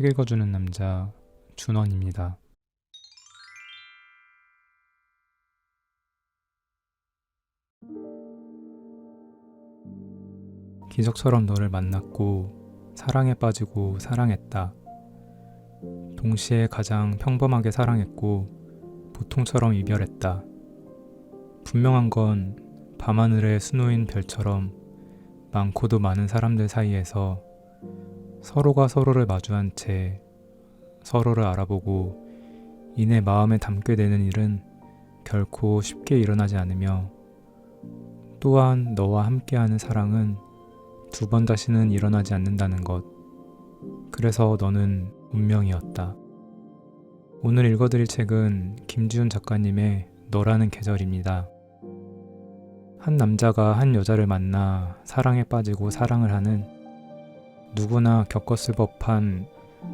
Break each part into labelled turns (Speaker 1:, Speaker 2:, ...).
Speaker 1: 책 읽어주는 남자 준원입니다. 기적처럼 너를 만났고 사랑에 빠지고 사랑했다. 동시에 가장 평범하게 사랑했고 보통처럼 이별했다. 분명한 건 밤하늘에 수놓인 별처럼 많고도 많은 사람들 사이에서 서로가 서로를 마주한 채 서로를 알아보고 이내 마음에 담게 되는 일은 결코 쉽게 일어나지 않으며, 또한 너와 함께하는 사랑은 두 번 다시는 일어나지 않는다는 것. 그래서 너는 운명이었다. 오늘 읽어드릴 책은 김지훈 작가님의 너라는 계절입니다. 한 남자가 한 여자를 만나 사랑에 빠지고 사랑을 하는, 누구나 겪었을 법한,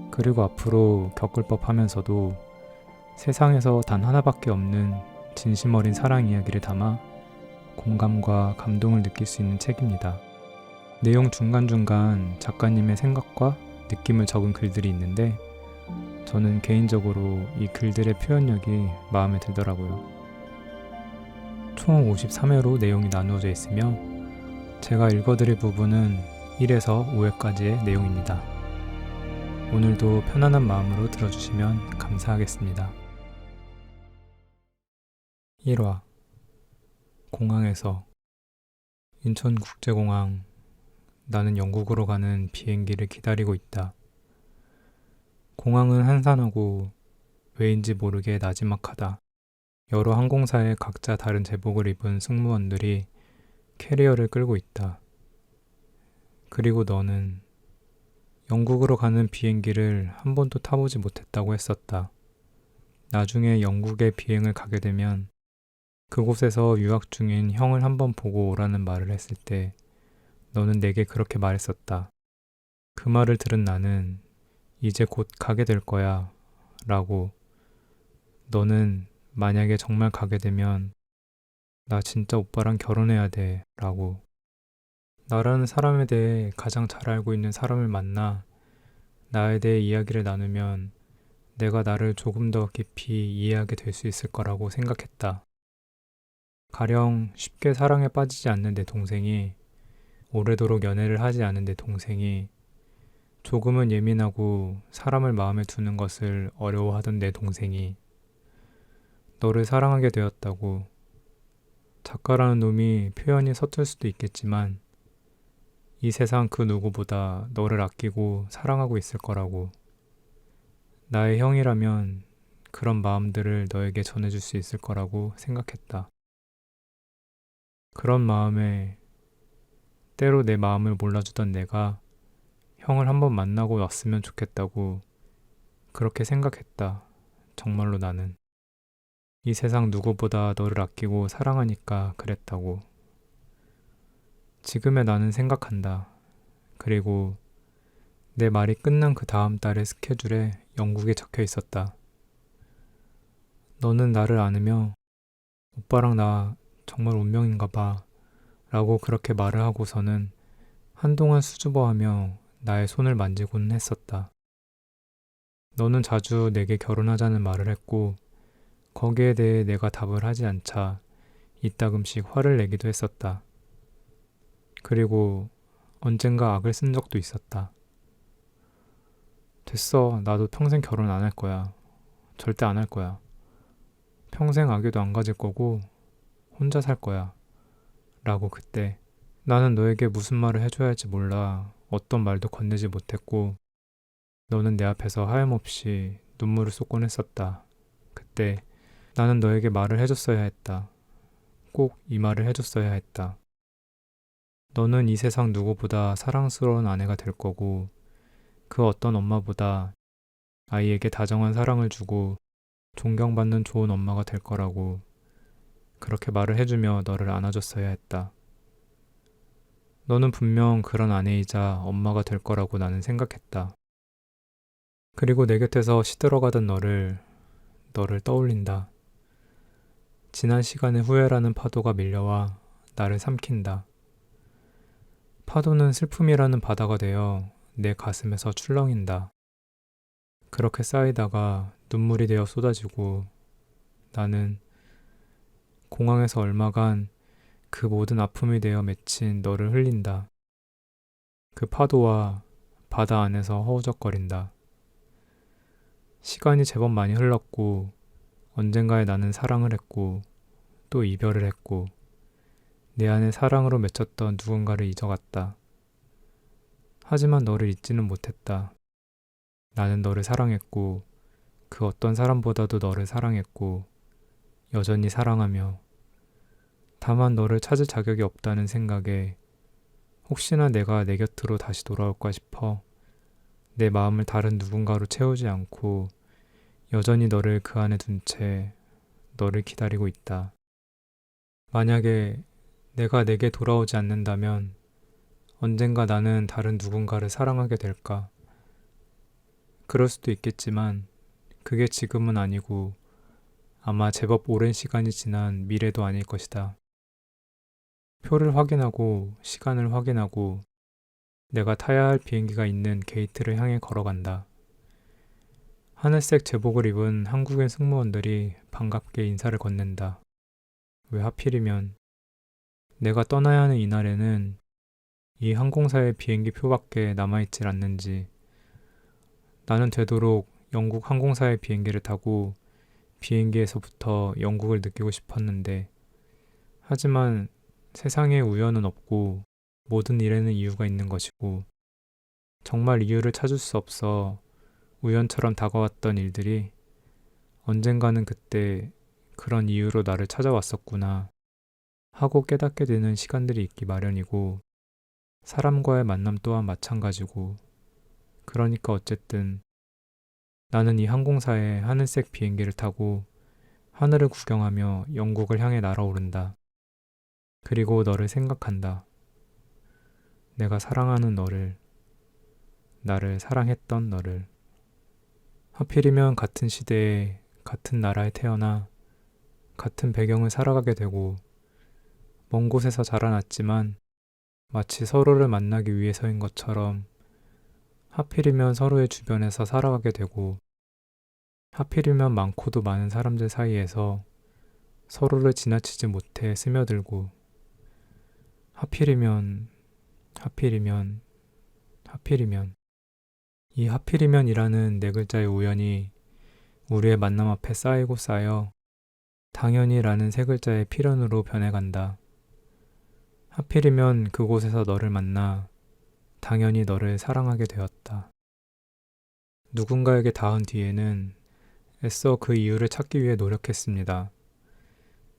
Speaker 1: 그리고 앞으로 겪을 법하면서도 세상에서 단 하나밖에 없는 진심 어린 사랑 이야기를 담아 공감과 감동을 느낄 수 있는 책입니다. 내용 중간중간 작가님의 생각과 느낌을 적은 글들이 있는데 저는 개인적으로 이 글들의 표현력이 마음에 들더라고요. 총 53회로 내용이 나누어져 있으며 제가 읽어드릴 부분은 1에서 5회까지의 내용입니다. 오늘도 편안한 마음으로 들어주시면 감사하겠습니다. 1화. 공항에서. 인천국제공항. 나는 영국으로 가는 비행기를 기다리고 있다. 공항은 한산하고 왜인지 모르게 나지막하다. 여러 항공사에 각자 다른 제복을 입은 승무원들이 캐리어를 끌고 있다. 그리고 너는 영국으로 가는 비행기를 한 번도 타보지 못했다고 했었다. 나중에 영국에 비행을 가게 되면 그곳에서 유학 중인 형을 한번 보고 오라는 말을 했을 때 너는 내게 그렇게 말했었다. 그 말을 들은 나는 이제 곧 가게 될 거야 라고. 너는 만약에 정말 가게 되면 나 진짜 오빠랑 결혼해야 돼 라고. 나라는 사람에 대해 가장 잘 알고 있는 사람을 만나 나에 대해 이야기를 나누면 내가 나를 조금 더 깊이 이해하게 될 수 있을 거라고 생각했다. 가령 쉽게 사랑에 빠지지 않는 내 동생이, 오래도록 연애를 하지 않은 내 동생이, 조금은 예민하고 사람을 마음에 두는 것을 어려워하던 내 동생이 너를 사랑하게 되었다고. 작가라는 놈이 표현이 서툴 수도 있겠지만 이 세상 그 누구보다 너를 아끼고 사랑하고 있을 거라고. 나의 형이라면 그런 마음들을 너에게 전해줄 수 있을 거라고 생각했다. 그런 마음에 때로 내 마음을 몰라주던 내가 형을 한번 만나고 왔으면 좋겠다고 그렇게 생각했다. 정말로 나는. 이 세상 누구보다 너를 아끼고 사랑하니까 그랬다고. 지금의 나는 생각한다. 그리고 내 말이 끝난 그 다음 달의 스케줄에 영국에 적혀 있었다. 너는 나를 안으며 오빠랑 나 정말 운명인가 봐 라고 그렇게 말을 하고서는 한동안 수줍어하며 나의 손을 만지고는 했었다. 너는 자주 내게 결혼하자는 말을 했고 거기에 대해 내가 답을 하지 않자 이따금씩 화를 내기도 했었다. 그리고 언젠가 악을 쓴 적도 있었다. 됐어. 나도 평생 결혼 안 할 거야. 절대 안 할 거야. 평생 아기도 안 가질 거고 혼자 살 거야. 라고 그때. 나는 너에게 무슨 말을 해줘야 할지 몰라 어떤 말도 건네지 못했고 너는 내 앞에서 하염없이 눈물을 쏟곤 했었다. 그때 나는 너에게 말을 해줬어야 했다. 꼭 이 말을 해줬어야 했다. 너는 이 세상 누구보다 사랑스러운 아내가 될 거고 그 어떤 엄마보다 아이에게 다정한 사랑을 주고 존경받는 좋은 엄마가 될 거라고. 그렇게 말을 해주며 너를 안아줬어야 했다. 너는 분명 그런 아내이자 엄마가 될 거라고 나는 생각했다. 그리고 내 곁에서 시들어가던 너를 떠올린다. 지난 시간의 후회라는 파도가 밀려와 나를 삼킨다. 파도는 슬픔이라는 바다가 되어 내 가슴에서 출렁인다. 그렇게 쌓이다가 눈물이 되어 쏟아지고 나는 공항에서 얼마간 그 모든 아픔이 되어 맺힌 너를 흘린다. 그 파도와 바다 안에서 허우적거린다. 시간이 제법 많이 흘렀고 언젠가에 나는 사랑을 했고 또 이별을 했고 내 안에 사랑으로 맺혔던 누군가를 잊어갔다. 하지만 너를 잊지는 못했다. 나는 너를 사랑했고 그 어떤 사람보다도 너를 사랑했고 여전히 사랑하며 다만 너를 찾을 자격이 없다는 생각에 혹시나 내가 내 곁으로 다시 돌아올까 싶어 내 마음을 다른 누군가로 채우지 않고 여전히 너를 그 안에 둔 채 너를 기다리고 있다. 만약에 내가 내게 돌아오지 않는다면 언젠가 나는 다른 누군가를 사랑하게 될까? 그럴 수도 있겠지만 그게 지금은 아니고 아마 제법 오랜 시간이 지난 미래도 아닐 것이다. 표를 확인하고 시간을 확인하고 내가 타야 할 비행기가 있는 게이트를 향해 걸어간다. 하늘색 제복을 입은 한국인 승무원들이 반갑게 인사를 건넨다. 왜 하필이면 내가 떠나야 하는 이날에는 이 항공사의 비행기 표밖에 남아있질 않는지 나는 되도록 영국 항공사의 비행기를 타고 비행기에서부터 영국을 느끼고 싶었는데 하지만 세상에 우연은 없고 모든 일에는 이유가 있는 것이고 정말 이유를 찾을 수 없어 우연처럼 다가왔던 일들이 언젠가는 그때 그런 이유로 나를 찾아왔었구나 하고 깨닫게 되는 시간들이 있기 마련이고 사람과의 만남 또한 마찬가지고 그러니까 어쨌든 나는 이 항공사의 하늘색 비행기를 타고 하늘을 구경하며 영국을 향해 날아오른다. 그리고 너를 생각한다. 내가 사랑하는 너를, 나를 사랑했던 너를. 하필이면 같은 시대에 같은 나라에 태어나 같은 배경을 살아가게 되고 먼 곳에서 자라났지만 마치 서로를 만나기 위해서인 것처럼 하필이면 서로의 주변에서 살아가게 되고 하필이면 많고도 많은 사람들 사이에서 서로를 지나치지 못해 스며들고 하필이면 하필이면 하필이면 이 하필이면이라는 네 글자의 우연이 우리의 만남 앞에 쌓이고 쌓여 당연히라는 세 글자의 필연으로 변해간다. 하필이면 그곳에서 너를 만나 당연히 너를 사랑하게 되었다. 누군가에게 닿은 뒤에는 애써 그 이유를 찾기 위해 노력했습니다.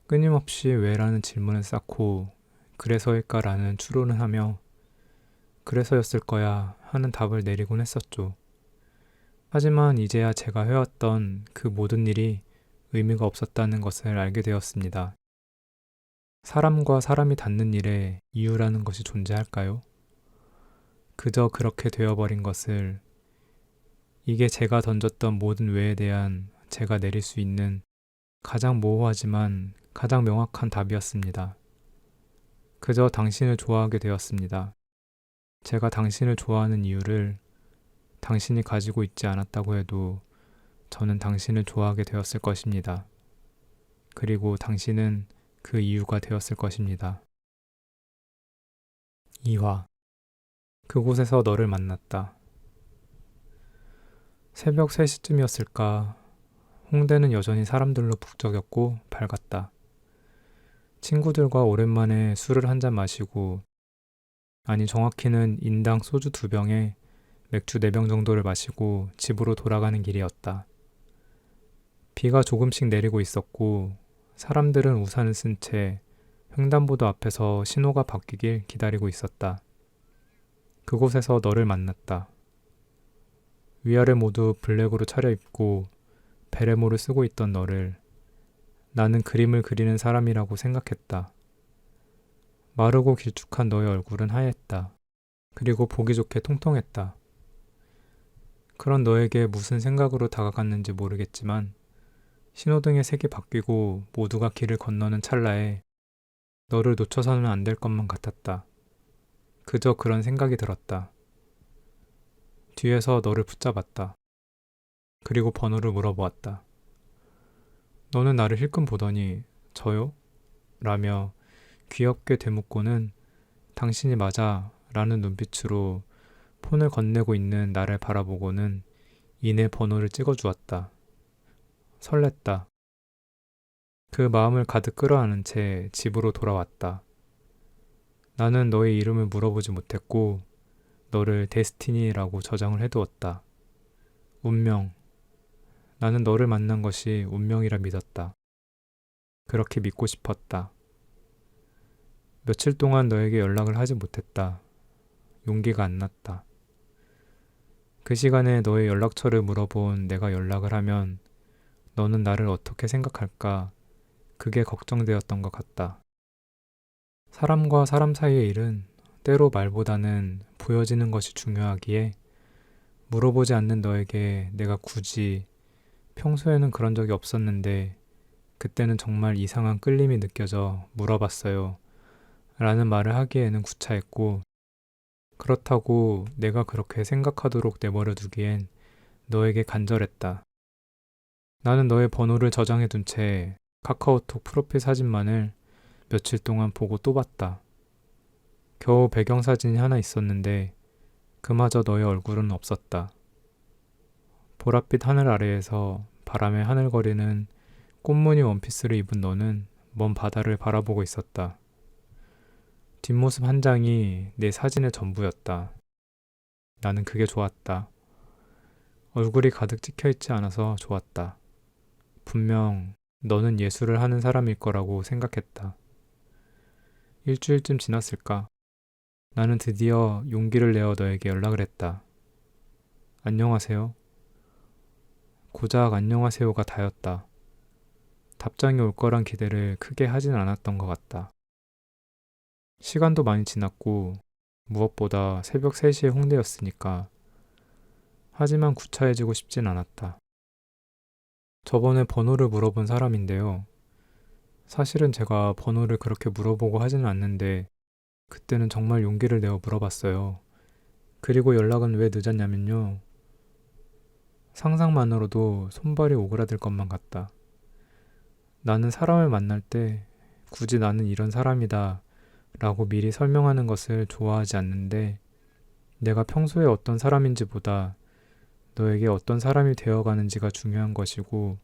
Speaker 1: 끊임없이 왜라는 질문을 쌓고 그래서일까라는 추론을 하며 그래서였을 거야 하는 답을 내리곤 했었죠. 하지만 이제야 제가 해왔던 그 모든 일이 의미가 없었다는 것을 알게 되었습니다. 사람과 사람이 닿는 일에 이유라는 것이 존재할까요? 그저 그렇게 되어버린 것을 이게 제가 던졌던 모든 왜에 대한 제가 내릴 수 있는 가장 모호하지만 가장 명확한 답이었습니다. 그저 당신을 좋아하게 되었습니다. 제가 당신을 좋아하는 이유를 당신이 가지고 있지 않았다고 해도 저는 당신을 좋아하게 되었을 것입니다. 그리고 당신은 그 이유가 되었을 것입니다. 2화 그곳에서 너를 만났다. 새벽 3시쯤이었을까. 홍대는 여전히 사람들로 북적였고 밝았다. 친구들과 오랜만에 술을 한잔 마시고 아니 정확히는 인당 소주 2병에 맥주 4병 정도를 마시고 집으로 돌아가는 길이었다. 비가 조금씩 내리고 있었고 사람들은 우산을 쓴 채 횡단보도 앞에서 신호가 바뀌길 기다리고 있었다. 그곳에서 너를 만났다. 위아래 모두 블랙으로 차려입고 베레모를 쓰고 있던 너를 나는 그림을 그리는 사람이라고 생각했다. 마르고 길쭉한 너의 얼굴은 하였다. 그리고 보기 좋게 통통했다. 그런 너에게 무슨 생각으로 다가갔는지 모르겠지만 신호등의 색이 바뀌고 모두가 길을 건너는 찰나에 너를 놓쳐서는 안 될 것만 같았다. 그저 그런 생각이 들었다. 뒤에서 너를 붙잡았다. 그리고 번호를 물어보았다. 너는 나를 힐끔 보더니 저요? 라며 귀엽게 되묻고는 당신이 맞아 라는 눈빛으로 폰을 건네고 있는 나를 바라보고는 이내 번호를 찍어주었다. 설렜다. 그 마음을 가득 끌어안은 채 집으로 돌아왔다. 나는 너의 이름을 물어보지 못했고 너를 데스티니라고 저장을 해두었다. 운명. 나는 너를 만난 것이 운명이라 믿었다. 그렇게 믿고 싶었다. 며칠 동안 너에게 연락을 하지 못했다. 용기가 안 났다. 그 시간에 너의 연락처를 물어본 내가 연락을 하면 너는 나를 어떻게 생각할까? 그게 걱정되었던 것 같다. 사람과 사람 사이의 일은 때로 말보다는 보여지는 것이 중요하기에 물어보지 않는 너에게 내가 굳이 평소에는 그런 적이 없었는데 그때는 정말 이상한 끌림이 느껴져 물어봤어요. 라는 말을 하기에는 구차했고 그렇다고 내가 그렇게 생각하도록 내버려 두기엔 너에게 간절했다. 나는 너의 번호를 저장해둔 채 카카오톡 프로필 사진만을 며칠 동안 보고 또 봤다. 겨우 배경사진이 하나 있었는데 그마저 너의 얼굴은 없었다. 보랏빛 하늘 아래에서 바람에 하늘거리는 꽃무늬 원피스를 입은 너는 먼 바다를 바라보고 있었다. 뒷모습 한 장이 내 사진의 전부였다. 나는 그게 좋았다. 얼굴이 가득 찍혀있지 않아서 좋았다. 분명 너는 예술을 하는 사람일 거라고 생각했다. 일주일쯤 지났을까? 나는 드디어 용기를 내어 너에게 연락을 했다. 안녕하세요. 고작 안녕하세요가 다였다. 답장이 올 거란 기대를 크게 하진 않았던 것 같다. 시간도 많이 지났고 무엇보다 새벽 3시에 홍대였으니까. 하지만 구차해지고 싶진 않았다. 저번에 번호를 물어본 사람인데요. 사실은 제가 번호를 그렇게 물어보고 하지는 않는데 그때는 정말 용기를 내어 물어봤어요. 그리고 연락은 왜 늦었냐면요. 상상만으로도 손발이 오그라들 것만 같다. 나는 사람을 만날 때 굳이 나는 이런 사람이다 라고 미리 설명하는 것을 좋아하지 않는데 내가 평소에 어떤 사람인지보다 너에게 어떤 사람이 되어가는지가 중요한 것이고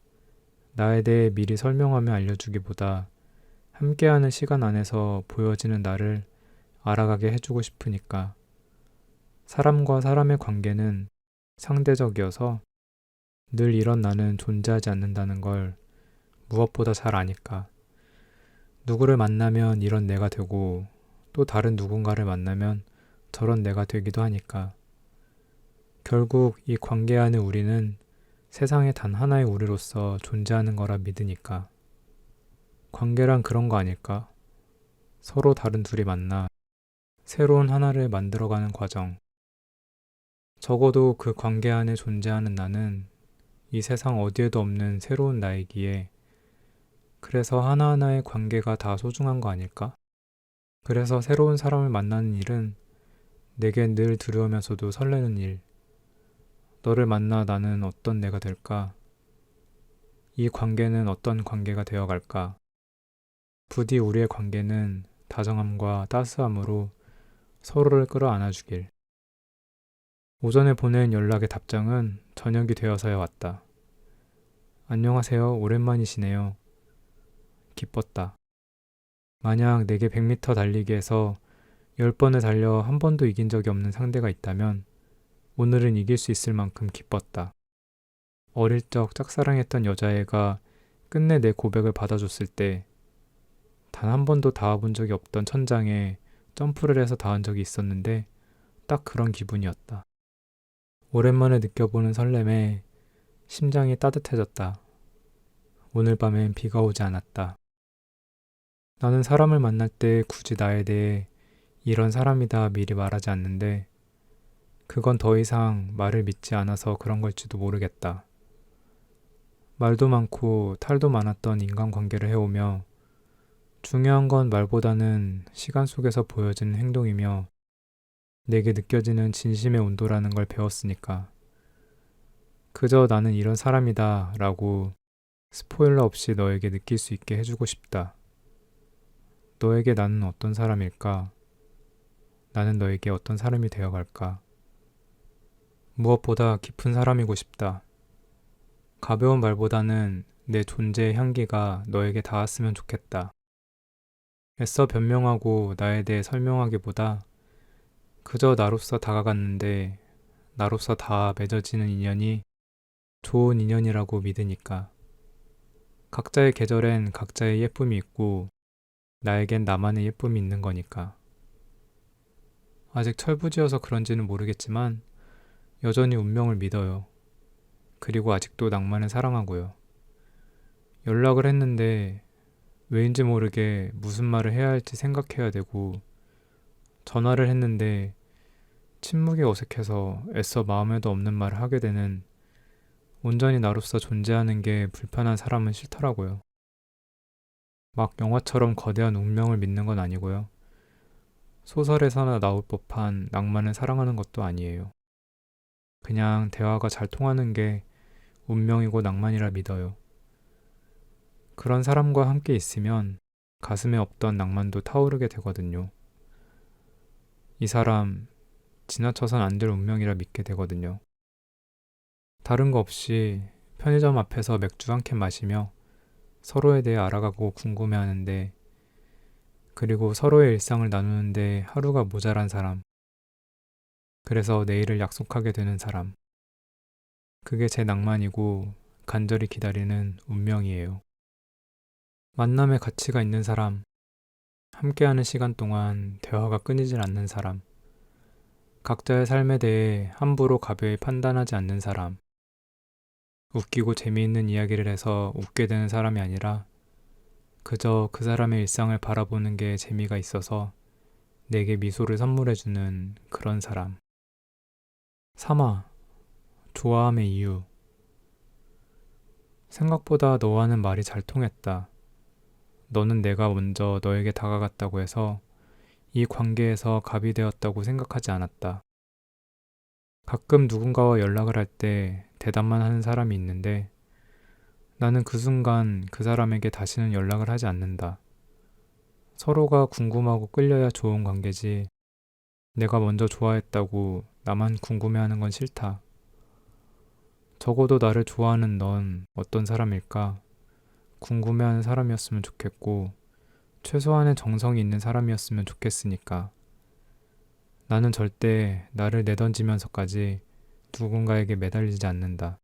Speaker 1: 나에 대해 미리 설명하며 알려주기보다 함께하는 시간 안에서 보여지는 나를 알아가게 해주고 싶으니까. 사람과 사람의 관계는 상대적이어서 늘 이런 나는 존재하지 않는다는 걸 무엇보다 잘 아니까. 누구를 만나면 이런 내가 되고 또 다른 누군가를 만나면 저런 내가 되기도 하니까. 결국 이 관계 안에 우리는 세상에 단 하나의 우리로서 존재하는 거라 믿으니까. 관계란 그런 거 아닐까? 서로 다른 둘이 만나 새로운 하나를 만들어가는 과정. 적어도 그 관계 안에 존재하는 나는 이 세상 어디에도 없는 새로운 나이기에 그래서 하나하나의 관계가 다 소중한 거 아닐까? 그래서 새로운 사람을 만나는 일은 내겐 늘 두려우면서도 설레는 일. 너를 만나 나는 어떤 내가 될까? 이 관계는 어떤 관계가 되어갈까? 부디 우리의 관계는 다정함과 따스함으로 서로를 끌어안아주길. 오전에 보낸 연락의 답장은 저녁이 되어서야 왔다. 안녕하세요. 오랜만이시네요. 기뻤다. 만약 내게 100m 달리기에서 10번을 달려 한 번도 이긴 적이 없는 상대가 있다면 오늘은 이길 수 있을 만큼 기뻤다. 어릴 적 짝사랑했던 여자애가 끝내 내 고백을 받아줬을 때 단 한 번도 닿아본 적이 없던 천장에 점프를 해서 닿은 적이 있었는데 딱 그런 기분이었다. 오랜만에 느껴보는 설렘에 심장이 따뜻해졌다. 오늘 밤엔 비가 오지 않았다. 나는 사람을 만날 때 굳이 나에 대해 이런 사람이다 미리 말하지 않는데 그건 더 이상 말을 믿지 않아서 그런 걸지도 모르겠다. 말도 많고 탈도 많았던 인간관계를 해오며 중요한 건 말보다는 시간 속에서 보여지는 행동이며 내게 느껴지는 진심의 온도라는 걸 배웠으니까. 그저 나는 이런 사람이다 라고 스포일러 없이 너에게 느낄 수 있게 해주고 싶다. 너에게 나는 어떤 사람일까? 나는 너에게 어떤 사람이 되어갈까? 무엇보다 깊은 사람이고 싶다. 가벼운 말보다는 내 존재의 향기가 너에게 닿았으면 좋겠다. 애써 변명하고 나에 대해 설명하기보다 그저 나로서 다가갔는데 나로서 다 맺어지는 인연이 좋은 인연이라고 믿으니까. 각자의 계절엔 각자의 예쁨이 있고 나에겐 나만의 예쁨이 있는 거니까. 아직 철부지여서 그런지는 모르겠지만 여전히 운명을 믿어요. 그리고 아직도 낭만을 사랑하고요. 연락을 했는데 왜인지 모르게 무슨 말을 해야 할지 생각해야 되고, 전화를 했는데 침묵이 어색해서 애써 마음에도 없는 말을 하게 되는, 온전히 나로서 존재하는 게 불편한 사람은 싫더라고요. 막 영화처럼 거대한 운명을 믿는 건 아니고요. 소설에서나 나올 법한 낭만을 사랑하는 것도 아니에요. 그냥 대화가 잘 통하는 게 운명이고 낭만이라 믿어요. 그런 사람과 함께 있으면 가슴에 없던 낭만도 타오르게 되거든요. 이 사람 지나쳐선 안 될 운명이라 믿게 되거든요. 다른 거 없이 편의점 앞에서 맥주 한 캔 마시며 서로에 대해 알아가고 궁금해하는데, 그리고 서로의 일상을 나누는데 하루가 모자란 사람, 그래서 내일을 약속하게 되는 사람, 그게 제 낭만이고 간절히 기다리는 운명이에요. 만남의 가치가 있는 사람, 함께하는 시간 동안 대화가 끊이질 않는 사람, 각자의 삶에 대해 함부로 가벼이 판단하지 않는 사람, 웃기고 재미있는 이야기를 해서 웃게 되는 사람이 아니라 그저 그 사람의 일상을 바라보는 게 재미가 있어서 내게 미소를 선물해주는 그런 사람. 3화, 좋아함의 이유. 생각보다 너와는 말이 잘 통했다. 너는 내가 먼저 너에게 다가갔다고 해서 이 관계에서 갑이 되었다고 생각하지 않았다. 가끔 누군가와 연락을 할 때 대답만 하는 사람이 있는데 나는 그 순간 그 사람에게 다시는 연락을 하지 않는다. 서로가 궁금하고 끌려야 좋은 관계지 내가 먼저 좋아했다고 나만 궁금해하는 건 싫다. 적어도 나를 좋아하는 넌 어떤 사람일까? 궁금해하는 사람이었으면 좋겠고 최소한의 정성이 있는 사람이었으면 좋겠으니까. 나는 절대 나를 내던지면서까지 누군가에게 매달리지 않는다.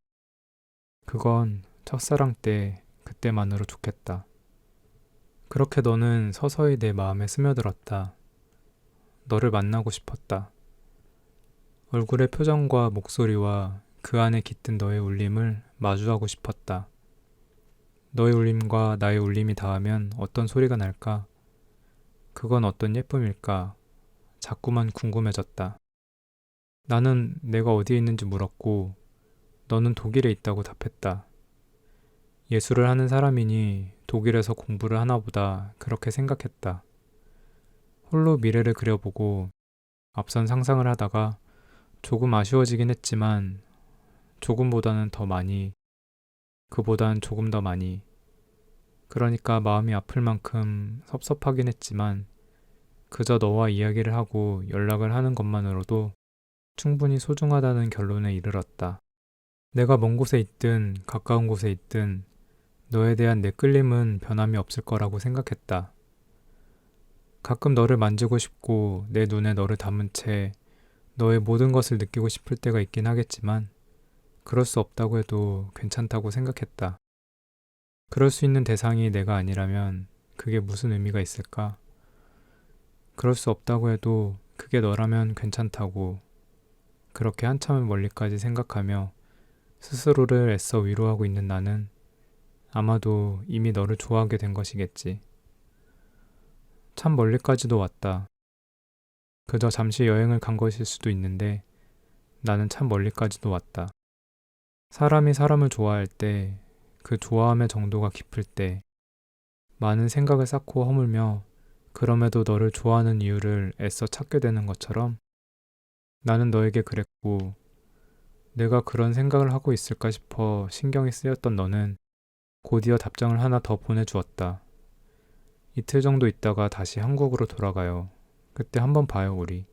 Speaker 1: 그건 첫사랑 때 그때만으로 좋겠다. 그렇게 너는 서서히 내 마음에 스며들었다. 너를 만나고 싶었다. 얼굴의 표정과 목소리와 그 안에 깃든 너의 울림을 마주하고 싶었다. 너의 울림과 나의 울림이 닿으면 어떤 소리가 날까? 그건 어떤 예쁨일까? 자꾸만 궁금해졌다. 나는 내가 어디에 있는지 물었고 너는 독일에 있다고 답했다. 예술을 하는 사람이니 독일에서 공부를 하나 보다 그렇게 생각했다. 홀로 미래를 그려보고 앞선 상상을 하다가 조금 아쉬워지긴 했지만 조금보다는 더 많이, 그보단 조금 더 많이. 그러니까 마음이 아플 만큼 섭섭하긴 했지만 그저 너와 이야기를 하고 연락을 하는 것만으로도 충분히 소중하다는 결론에 이르렀다. 내가 먼 곳에 있든 가까운 곳에 있든 너에 대한 내 끌림은 변함이 없을 거라고 생각했다. 가끔 너를 만지고 싶고 내 눈에 너를 담은 채 너의 모든 것을 느끼고 싶을 때가 있긴 하겠지만 그럴 수 없다고 해도 괜찮다고 생각했다. 그럴 수 있는 대상이 내가 아니라면 그게 무슨 의미가 있을까? 그럴 수 없다고 해도 그게 너라면 괜찮다고 그렇게 한참을 멀리까지 생각하며 스스로를 애써 위로하고 있는 나는 아마도 이미 너를 좋아하게 된 것이겠지. 참 멀리까지도 왔다. 그저 잠시 여행을 간 것일 수도 있는데 나는 참 멀리까지도 왔다. 사람이 사람을 좋아할 때, 그 좋아함의 정도가 깊을 때 많은 생각을 쌓고 허물며 그럼에도 너를 좋아하는 이유를 애써 찾게 되는 것처럼 나는 너에게 그랬고 내가 그런 생각을 하고 있을까 싶어 신경이 쓰였던 너는 곧이어 답장을 하나 더 보내주었다. 이틀 정도 있다가 다시 한국으로 돌아가요. 그때 한번 봐요, 우리.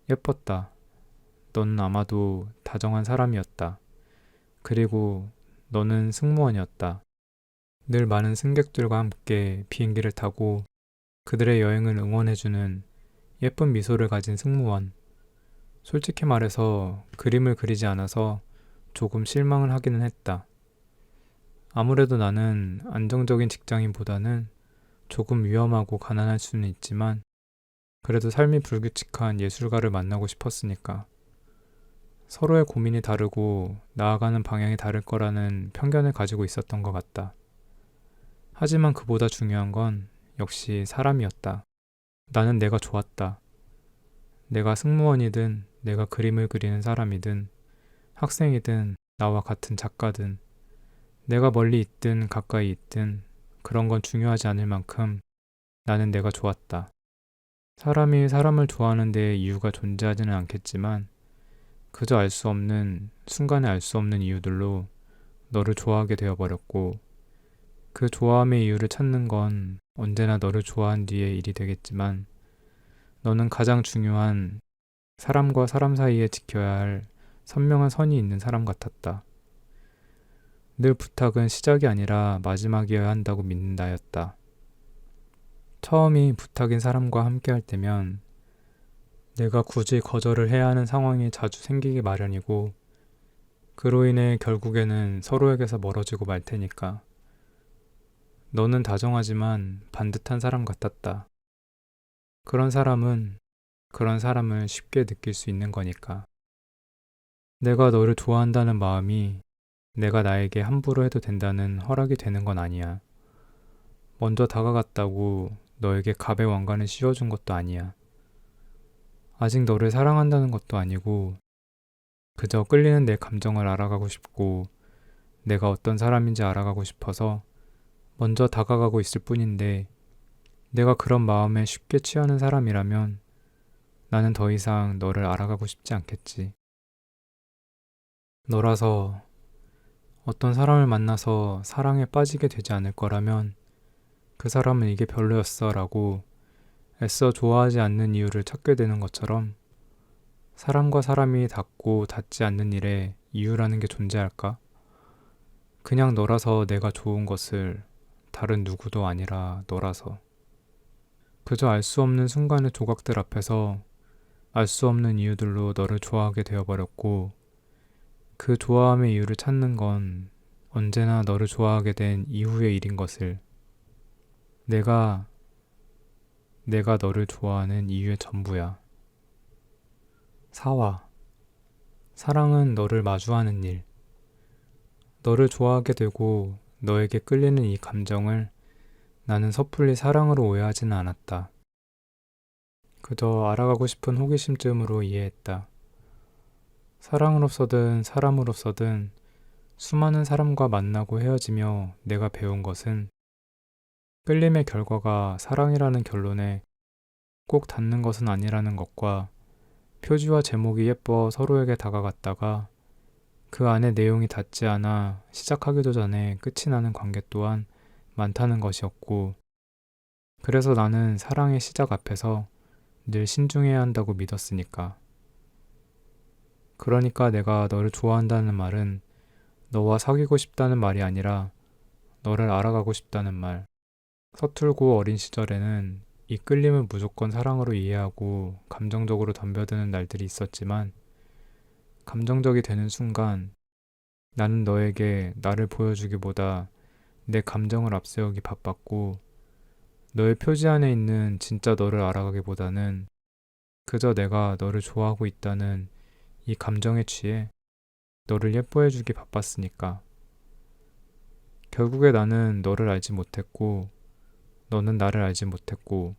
Speaker 1: 예뻤다. 너는 아마도 다정한 사람이었다. 그리고 너는 승무원이었다. 늘 많은 승객들과 함께 비행기를 타고 그들의 여행을 응원해주는 예쁜 미소를 가진 승무원. 솔직히 말해서 그림을 그리지 않아서 조금 실망을 하기는 했다. 아무래도 나는 안정적인 직장인보다는 조금 위험하고 가난할 수는 있지만 그래도 삶이 불규칙한 예술가를 만나고 싶었으니까. 서로의 고민이 다르고 나아가는 방향이 다를 거라는 편견을 가지고 있었던 것 같다. 하지만 그보다 중요한 건 역시 사람이었다. 나는 내가 좋았다. 내가 승무원이든 내가 그림을 그리는 사람이든 학생이든 나와 같은 작가든 내가 멀리 있든 가까이 있든 그런 건 중요하지 않을 만큼 나는 내가 좋았다. 사람이 사람을 좋아하는 데 이유가 존재하지는 않겠지만 그저 알 수 없는, 순간에 알 수 없는 이유들로 너를 좋아하게 되어버렸고 그 좋아함의 이유를 찾는 건 언제나 너를 좋아한 뒤의 일이 되겠지만 너는 가장 중요한 사람과 사람 사이에 지켜야 할 선명한 선이 있는 사람 같았다. 늘 부탁은 시작이 아니라 마지막이어야 한다고 믿는 나였다. 처음이 부탁인 사람과 함께 할 때면 내가 굳이 거절을 해야 하는 상황이 자주 생기기 마련이고 그로 인해 결국에는 서로에게서 멀어지고 말 테니까. 너는 다정하지만 반듯한 사람 같았다. 그런 사람은 그런 사람을 쉽게 느낄 수 있는 거니까. 내가 너를 좋아한다는 마음이 내가 나에게 함부로 해도 된다는 허락이 되는 건 아니야. 먼저 다가갔다고 너에게 갑의 왕관을 씌워준 것도 아니야. 아직 너를 사랑한다는 것도 아니고 그저 끌리는 내 감정을 알아가고 싶고 내가 어떤 사람인지 알아가고 싶어서 먼저 다가가고 있을 뿐인데 내가 그런 마음에 쉽게 취하는 사람이라면 나는 더 이상 너를 알아가고 싶지 않겠지. 너라서 어떤 사람을 만나서 사랑에 빠지게 되지 않을 거라면 그 사람은 이게 별로였어 라고 애써 좋아하지 않는 이유를 찾게 되는 것처럼 사람과 사람이 닿고 닿지 않는 일에 이유라는 게 존재할까? 그냥 너라서 내가 좋은 것을 다른 누구도 아니라 너라서. 그저 알 수 없는 순간의 조각들 앞에서 알 수 없는 이유들로 너를 좋아하게 되어버렸고 그 좋아함의 이유를 찾는 건 언제나 너를 좋아하게 된 이후의 일인 것을 내가 너를 좋아하는 이유의 전부야. 사와. 사랑은 너를 마주하는 일. 너를 좋아하게 되고 너에게 끌리는 이 감정을 나는 섣불리 사랑으로 오해하지는 않았다. 그저 알아가고 싶은 호기심쯤으로 이해했다. 사랑으로서든 사람으로서든 수많은 사람과 만나고 헤어지며 내가 배운 것은 끌림의 결과가 사랑이라는 결론에 꼭 닿는 것은 아니라는 것과 표지와 제목이 예뻐 서로에게 다가갔다가 그 안에 내용이 닿지 않아 시작하기도 전에 끝이 나는 관계 또한 많다는 것이었고 그래서 나는 사랑의 시작 앞에서 늘 신중해야 한다고 믿었으니까. 그러니까 내가 너를 좋아한다는 말은 너와 사귀고 싶다는 말이 아니라 너를 알아가고 싶다는 말. 서툴고 어린 시절에는 이 끌림을 무조건 사랑으로 이해하고 감정적으로 덤벼드는 날들이 있었지만 감정적이 되는 순간 나는 너에게 나를 보여주기보다 내 감정을 앞세우기 바빴고 너의 표지 안에 있는 진짜 너를 알아가기보다는 그저 내가 너를 좋아하고 있다는 이 감정에 취해 너를 예뻐해주기 바빴으니까. 결국에 나는 너를 알지 못했고 너는 나를 알지 못했고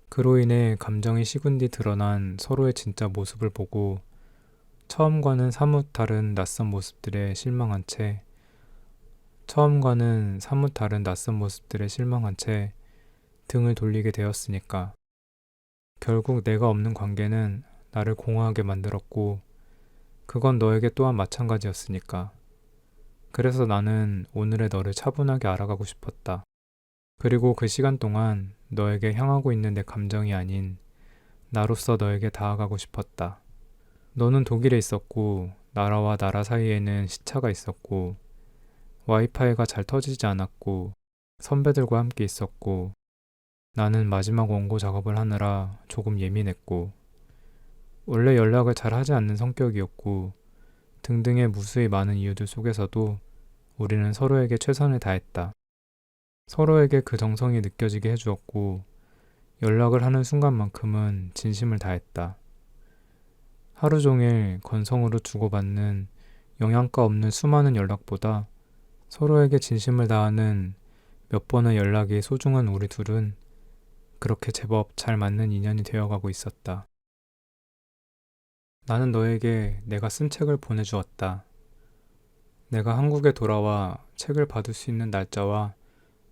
Speaker 1: 그로 인해 감정이 식은 뒤 드러난 서로의 진짜 모습을 보고 처음과는 사뭇 다른 낯선 모습들에 실망한 채 등을 돌리게 되었으니까. 결국 내가 없는 관계는 나를 공허하게 만들었고 그건 너에게 또한 마찬가지였으니까. 그래서 나는 오늘의 너를 차분하게 알아가고 싶었다. 그리고 그 시간 동안 너에게 향하고 있는 내 감정이 아닌 나로서 너에게 다가가고 싶었다. 너는 독일에 있었고 나라와 나라 사이에는 시차가 있었고 와이파이가 잘 터지지 않았고 선배들과 함께 있었고 나는 마지막 원고 작업을 하느라 조금 예민했고 원래 연락을 잘 하지 않는 성격이었고 등등의 무수히 많은 이유들 속에서도 우리는 서로에게 최선을 다했다. 서로에게 그 정성이 느껴지게 해주었고 연락을 하는 순간만큼은 진심을 다했다. 하루 종일 건성으로 주고받는 영양가 없는 수많은 연락보다 서로에게 진심을 다하는 몇 번의 연락이 소중한 우리 둘은 그렇게 제법 잘 맞는 인연이 되어가고 있었다. 나는 너에게 내가 쓴 책을 보내주었다. 내가 한국에 돌아와 책을 받을 수 있는 날짜와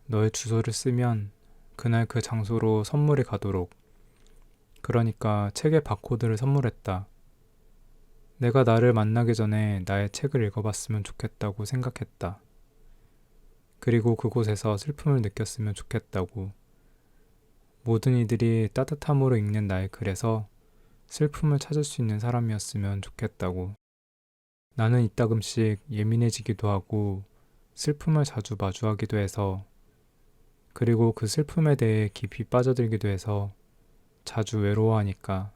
Speaker 1: 너의 주소를 쓰면 그날 그 장소로 선물이 가도록, 그러니까 책의 바코드를 선물했다. 내가 나를 만나기 전에 나의 책을 읽어봤으면 좋겠다고 생각했다. 그리고 그곳에서 슬픔을 느꼈으면 좋겠다고. 모든 이들이 따뜻함으로 읽는 나의 글에서 슬픔을 찾을 수 있는 사람이었으면 좋겠다고. 나는 이따금씩 예민해지기도 하고 슬픔을 자주 마주하기도 해서, 그리고 그 슬픔에 대해 깊이 빠져들기도 해서 자주 외로워하니까.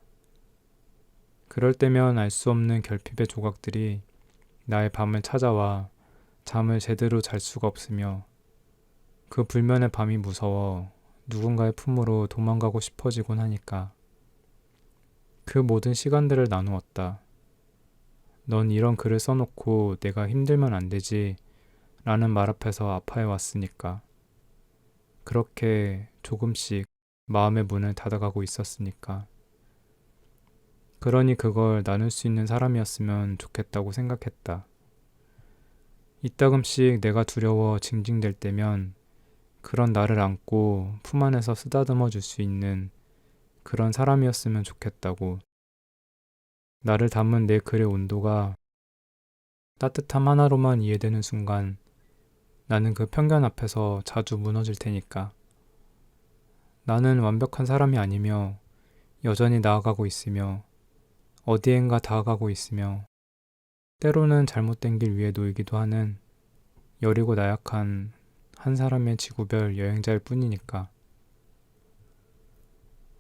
Speaker 1: 그럴 때면 알 수 없는 결핍의 조각들이 나의 밤을 찾아와 잠을 제대로 잘 수가 없으며 그 불면의 밤이 무서워 누군가의 품으로 도망가고 싶어지곤 하니까. 그 모든 시간들을 나누었다. 넌 이런 글을 써놓고 내가 힘들면 안 되지 라는 말 앞에서 아파해 왔으니까. 그렇게 조금씩 마음의 문을 닫아가고 있었으니까. 그러니 그걸 나눌 수 있는 사람이었으면 좋겠다고 생각했다. 이따금씩 내가 두려워 징징댈 때면 그런 나를 안고 품 안에서 쓰다듬어 줄 수 있는 그런 사람이었으면 좋겠다고. 나를 담은 내 글의 온도가 따뜻함 하나로만 이해되는 순간 나는 그 편견 앞에서 자주 무너질 테니까. 나는 완벽한 사람이 아니며 여전히 나아가고 있으며 어디엔가 다가가고 있으며 때로는 잘못된 길 위에 놓이기도 하는 여리고 나약한 한 사람의 지구별 여행자일 뿐이니까.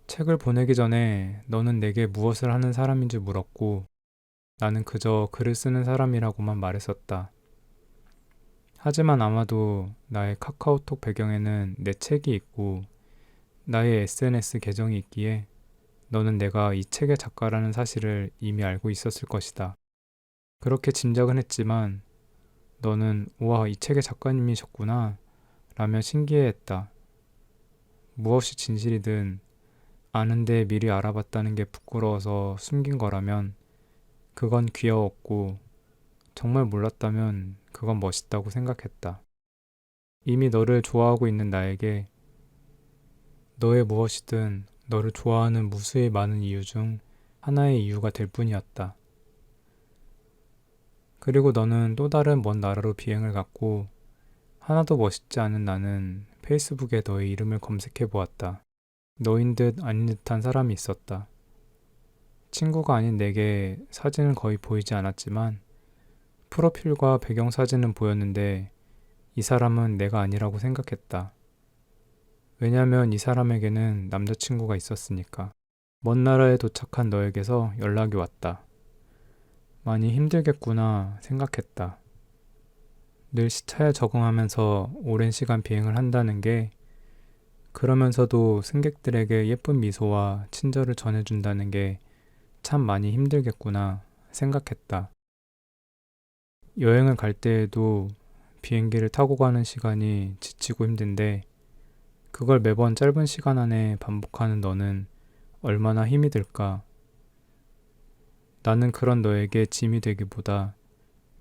Speaker 1: 책을 보내기 전에 너는 내게 무엇을 하는 사람인지 물었고 나는 그저 글을 쓰는 사람이라고만 말했었다. 하지만 아마도 나의 카카오톡 배경에는 내 책이 있고 나의 SNS 계정이 있기에 너는 내가 이 책의 작가라는 사실을 이미 알고 있었을 것이다. 그렇게 짐작은 했지만 너는 우와, 이 책의 작가님이셨구나 라며 신기해했다. 무엇이 진실이든 아는데 미리 알아봤다는 게 부끄러워서 숨긴 거라면 그건 귀여웠고 정말 몰랐다면 그건 멋있다고 생각했다. 이미 너를 좋아하고 있는 나에게 너의 무엇이든 너를 좋아하는 무수히 많은 이유 중 하나의 이유가 될 뿐이었다. 그리고 너는 또 다른 먼 나라로 비행을 갔고 하나도 멋있지 않은 나는 페이스북에 너의 이름을 검색해 보았다. 너인 듯 아닌 듯한 사람이 있었다. 친구가 아닌 내게 사진은 거의 보이지 않았지만 프로필과 배경사진은 보였는데 이 사람은 내가 아니라고 생각했다. 왜냐면 이 사람에게는 남자친구가 있었으니까. 먼 나라에 도착한 너에게서 연락이 왔다. 많이 힘들겠구나 생각했다. 늘 시차에 적응하면서 오랜 시간 비행을 한다는 게, 그러면서도 승객들에게 예쁜 미소와 친절을 전해준다는 게 참 많이 힘들겠구나 생각했다. 여행을 갈 때에도 비행기를 타고 가는 시간이 지치고 힘든데 그걸 매번 짧은 시간 안에 반복하는 너는 얼마나 힘이 들까? 나는 그런 너에게 짐이 되기보다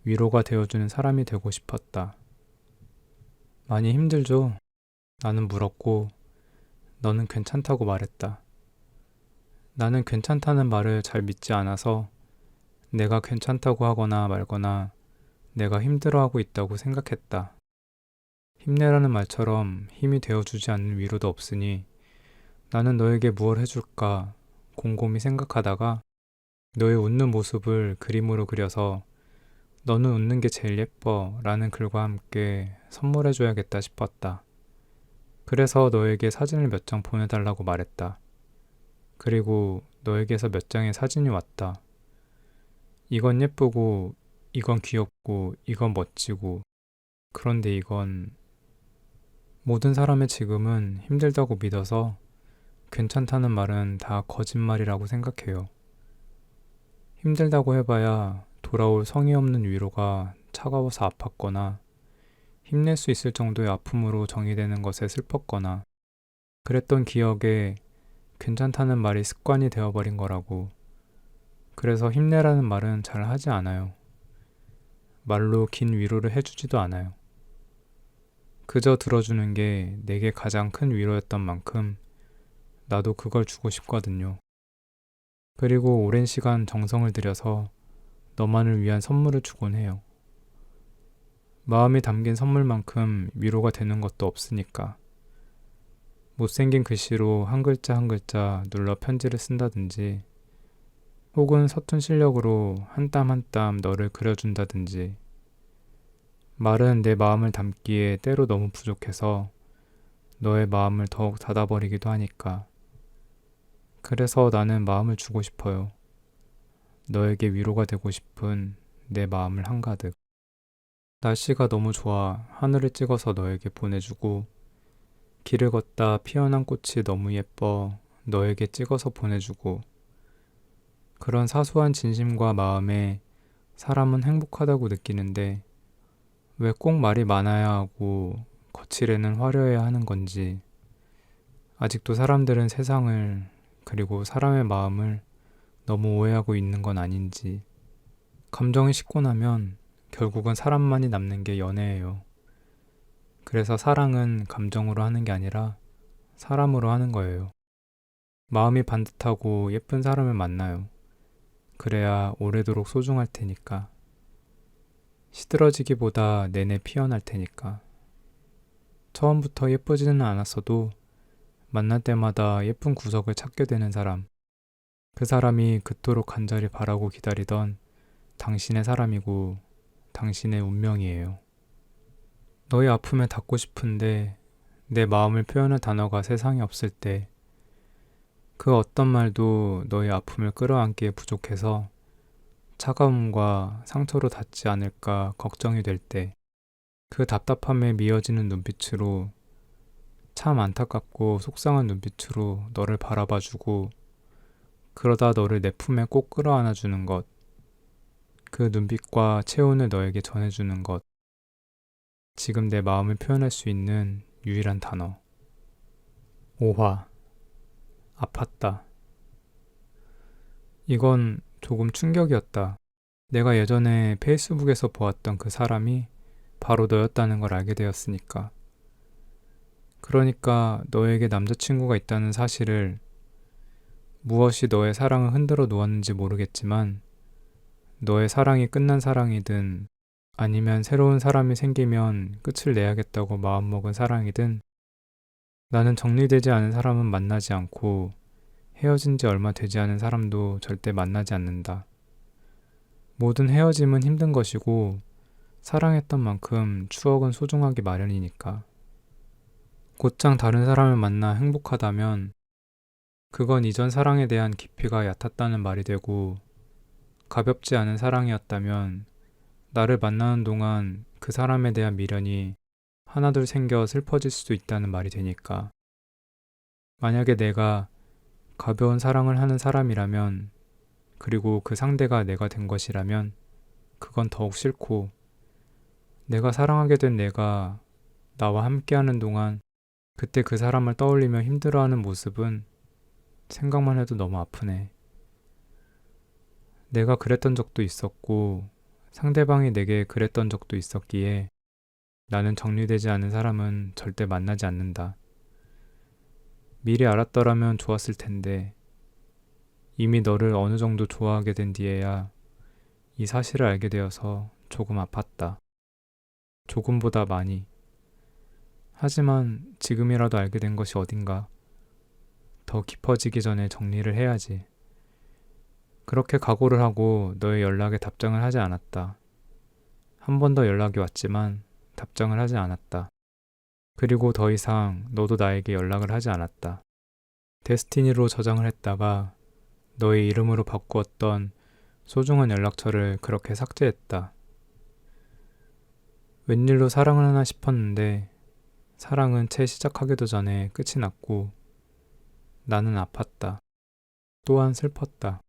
Speaker 1: 위로가 되어주는 사람이 되고 싶었다. 많이 힘들죠? 나는 물었고 너는 괜찮다고 말했다. 나는 괜찮다는 말을 잘 믿지 않아서 내가 괜찮다고 하거나 말거나 내가 힘들어하고 있다고 생각했다. 힘내라는 말처럼 힘이 되어주지 않는 위로도 없으니 나는 너에게 무엇 해줄까 곰곰이 생각하다가 너의 웃는 모습을 그림으로 그려서 너는 웃는 게 제일 예뻐 라는 글과 함께 선물해줘야겠다 싶었다. 그래서 너에게 사진을 몇 장 보내달라고 말했다. 그리고 너에게서 몇 장의 사진이 왔다. 이건 예쁘고, 이건 귀엽고, 이건 멋지고, 그런데 이건 모든 사람의 지금은 힘들다고 믿어서 괜찮다는 말은 다 거짓말이라고 생각해요. 힘들다고 해봐야 돌아올 성의 없는 위로가 차가워서 아팠거나 힘낼 수 있을 정도의 아픔으로 정의되는 것에 슬펐거나 그랬던 기억에 괜찮다는 말이 습관이 되어버린 거라고. 그래서 힘내라는 말은 잘 하지 않아요. 말로 긴 위로를 해주지도 않아요. 그저 들어주는 게 내게 가장 큰 위로였던 만큼 나도 그걸 주고 싶거든요. 그리고 오랜 시간 정성을 들여서 너만을 위한 선물을 주곤 해요. 마음이 담긴 선물만큼 위로가 되는 것도 없으니까. 못생긴 글씨로 한 글자 한 글자 눌러 편지를 쓴다든지 혹은 서툰 실력으로 한 땀 한 땀 너를 그려준다든지 말은 내 마음을 담기에 때로 너무 부족해서 너의 마음을 더욱 닫아버리기도 하니까. 그래서 나는 마음을 주고 싶어요. 너에게 위로가 되고 싶은 내 마음을 한가득. 날씨가 너무 좋아 하늘을 찍어서 너에게 보내주고 길을 걷다 피어난 꽃이 너무 예뻐 너에게 찍어서 보내주고 그런 사소한 진심과 마음에 사람은 행복하다고 느끼는데 왜 꼭 말이 많아야 하고 거칠에는 화려해야 하는 건지 아직도 사람들은 세상을 그리고 사람의 마음을 너무 오해하고 있는 건 아닌지. 감정이 식고 나면 결국은 사람만이 남는 게 연애예요. 그래서 사랑은 감정으로 하는 게 아니라 사람으로 하는 거예요. 마음이 반듯하고 예쁜 사람을 만나요. 그래야 오래도록 소중할 테니까. 시들어지기보다 내내 피어날 테니까. 처음부터 예쁘지는 않았어도 만날 때마다 예쁜 구석을 찾게 되는 사람. 그 사람이 그토록 간절히 바라고 기다리던 당신의 사람이고 당신의 운명이에요. 너의 아픔에 닿고 싶은데 내 마음을 표현할 단어가 세상에 없을 때 그 어떤 말도 너의 아픔을 끌어안기에 부족해서 차가움과 상처로 닿지 않을까 걱정이 될 때 그 답답함에 미어지는 눈빛으로 참 안타깝고 속상한 눈빛으로 너를 바라봐주고 그러다 너를 내 품에 꼭 끌어안아주는 것, 그 눈빛과 체온을 너에게 전해주는 것, 지금 내 마음을 표현할 수 있는 유일한 단어. 오화. 아팠다. 이건 조금 충격이었다. 내가 예전에 페이스북에서 보았던 그 사람이 바로 너였다는 걸 알게 되었으니까. 그러니까 너에게 남자친구가 있다는 사실을 무엇이 너의 사랑을 흔들어 놓았는지 모르겠지만 너의 사랑이 끝난 사랑이든 아니면 새로운 사람이 생기면 끝을 내야겠다고 마음먹은 사랑이든 나는 정리되지 않은 사람은 만나지 않고 헤어진 지 얼마 되지 않은 사람도 절대 만나지 않는다. 모든 헤어짐은 힘든 것이고 사랑했던 만큼 추억은 소중하기 마련이니까. 곧장 다른 사람을 만나 행복하다면 그건 이전 사랑에 대한 깊이가 얕았다는 말이 되고 가볍지 않은 사랑이었다면 나를 만나는 동안 그 사람에 대한 미련이 하나둘 생겨 슬퍼질 수도 있다는 말이 되니까. 만약에 내가 가벼운 사랑을 하는 사람이라면 그리고 그 상대가 내가 된 것이라면 그건 더욱 싫고 내가 사랑하게 된 내가 나와 함께하는 동안 그때 그 사람을 떠올리며 힘들어하는 모습은 생각만 해도 너무 아프네. 내가 그랬던 적도 있었고 상대방이 내게 그랬던 적도 있었기에 나는 정리되지 않은 사람은 절대 만나지 않는다. 미리 알았더라면 좋았을 텐데 이미 너를 어느 정도 좋아하게 된 뒤에야 이 사실을 알게 되어서 조금 아팠다. 조금보다 많이. 하지만 지금이라도 알게 된 것이 어딘가. 더 깊어지기 전에 정리를 해야지. 그렇게 각오를 하고 너의 연락에 답장을 하지 않았다. 한 번 더 연락이 왔지만 답장을 하지 않았다. 그리고 더 이상 너도 나에게 연락을 하지 않았다. 데스티니로 저장을 했다가 너의 이름으로 바꾸었던 소중한 연락처를 그렇게 삭제했다. 웬일로 사랑을 하나 싶었는데 사랑은 채 시작하기도 전에 끝이 났고 나는 아팠다. 또한 슬펐다.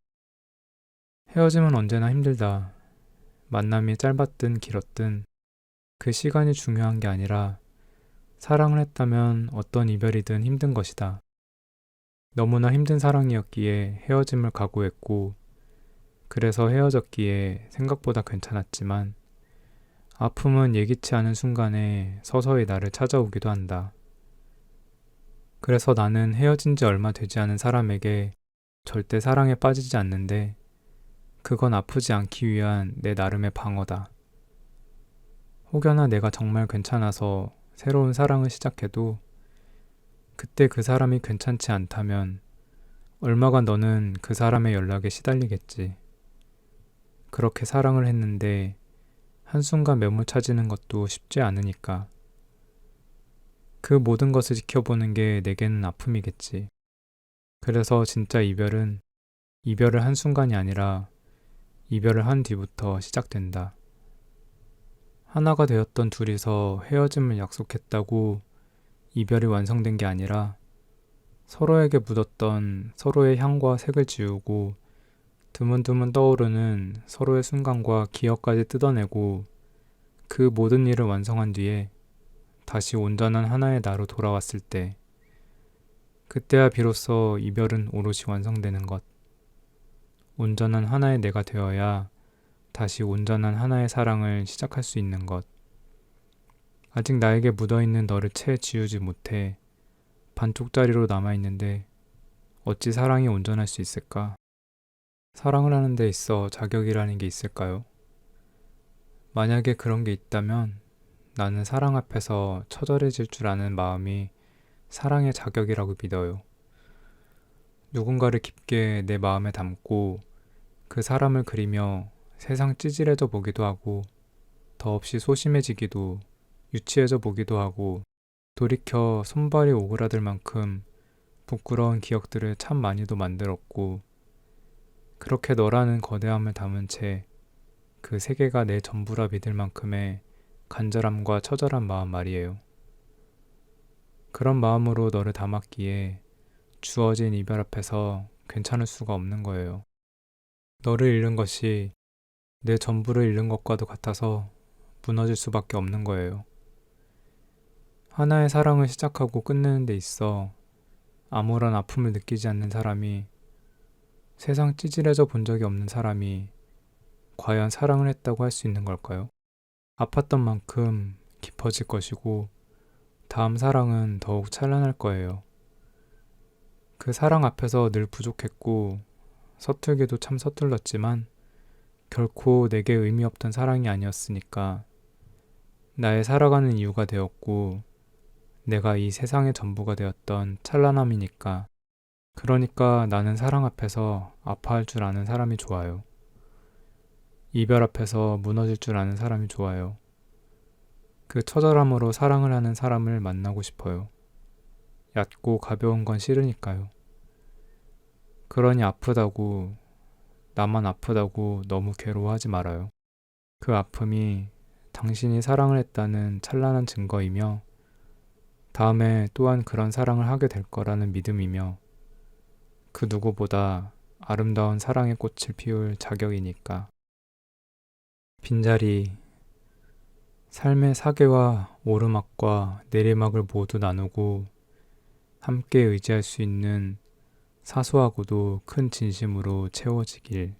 Speaker 1: 헤어짐은 언제나 힘들다. 만남이 짧았든 길었든 그 시간이 중요한 게 아니라 사랑을 했다면 어떤 이별이든 힘든 것이다. 너무나 힘든 사랑이었기에 헤어짐을 각오했고 그래서 헤어졌기에 생각보다 괜찮았지만 아픔은 예기치 않은 순간에 서서히 나를 찾아오기도 한다. 그래서 나는 헤어진 지 얼마 되지 않은 사람에게 절대 사랑에 빠지지 않는데 그건 아프지 않기 위한 내 나름의 방어다. 혹여나 내가 정말 괜찮아서 새로운 사랑을 시작해도 그때 그 사람이 괜찮지 않다면 얼마간 너는 그 사람의 연락에 시달리겠지. 그렇게 사랑을 했는데 한순간 매몰차지는 것도 쉽지 않으니까. 그 모든 것을 지켜보는 게 내게는 아픔이겠지. 그래서 진짜 이별은 이별을 한순간이 아니라 이별을 한 뒤부터 시작된다. 하나가 되었던 둘이서 헤어짐을 약속했다고 이별이 완성된 게 아니라 서로에게 묻었던 서로의 향과 색을 지우고 드문드문 떠오르는 서로의 순간과 기억까지 뜯어내고 그 모든 일을 완성한 뒤에 다시 온전한 하나의 나로 돌아왔을 때 그때야 비로소 이별은 오롯이 완성되는 것. 온전한 하나의 내가 되어야 다시 온전한 하나의 사랑을 시작할 수 있는 것. 아직 나에게 묻어있는 너를 채 지우지 못해 반쪽짜리로 남아있는데 어찌 사랑이 온전할 수 있을까? 사랑을 하는 데 있어 자격이라는 게 있을까요? 만약에 그런 게 있다면 나는 사랑 앞에서 처절해질 줄 아는 마음이 사랑의 자격이라고 믿어요. 누군가를 깊게 내 마음에 담고 그 사람을 그리며 세상 찌질해져 보기도 하고 더없이 소심해지기도 유치해져 보기도 하고 돌이켜 손발이 오그라들 만큼 부끄러운 기억들을 참 많이도 만들었고 그렇게 너라는 거대함을 담은 채 그 세계가 내 전부라 믿을 만큼의 간절함과 처절한 마음 말이에요. 그런 마음으로 너를 담았기에 주어진 이별 앞에서 괜찮을 수가 없는 거예요. 너를 잃는 것이 내 전부를 잃는 것과도 같아서 무너질 수밖에 없는 거예요. 하나의 사랑을 시작하고 끝내는 데 있어 아무런 아픔을 느끼지 않는 사람이 세상 찌질해져 본 적이 없는 사람이 과연 사랑을 했다고 할 수 있는 걸까요? 아팠던 만큼 깊어질 것이고 다음 사랑은 더욱 찬란할 거예요. 그 사랑 앞에서 늘 부족했고 서툴기도 참 서툴렀지만 결코 내게 의미 없던 사랑이 아니었으니까 나의 살아가는 이유가 되었고 내가 이 세상의 전부가 되었던 찬란함이니까 그러니까 나는 사랑 앞에서 아파할 줄 아는 사람이 좋아요. 이별 앞에서 무너질 줄 아는 사람이 좋아요. 그 처절함으로 사랑을 하는 사람을 만나고 싶어요. 얕고 가벼운 건 싫으니까요. 그러니 아프다고, 나만 아프다고 너무 괴로워하지 말아요. 그 아픔이 당신이 사랑을 했다는 찬란한 증거이며 다음에 또한 그런 사랑을 하게 될 거라는 믿음이며 그 누구보다 아름다운 사랑의 꽃을 피울 자격이니까. 빈자리, 삶의 사계와 오르막과 내리막을 모두 나누고 함께 의지할 수 있는 사소하고도 큰 진심으로 채워지길.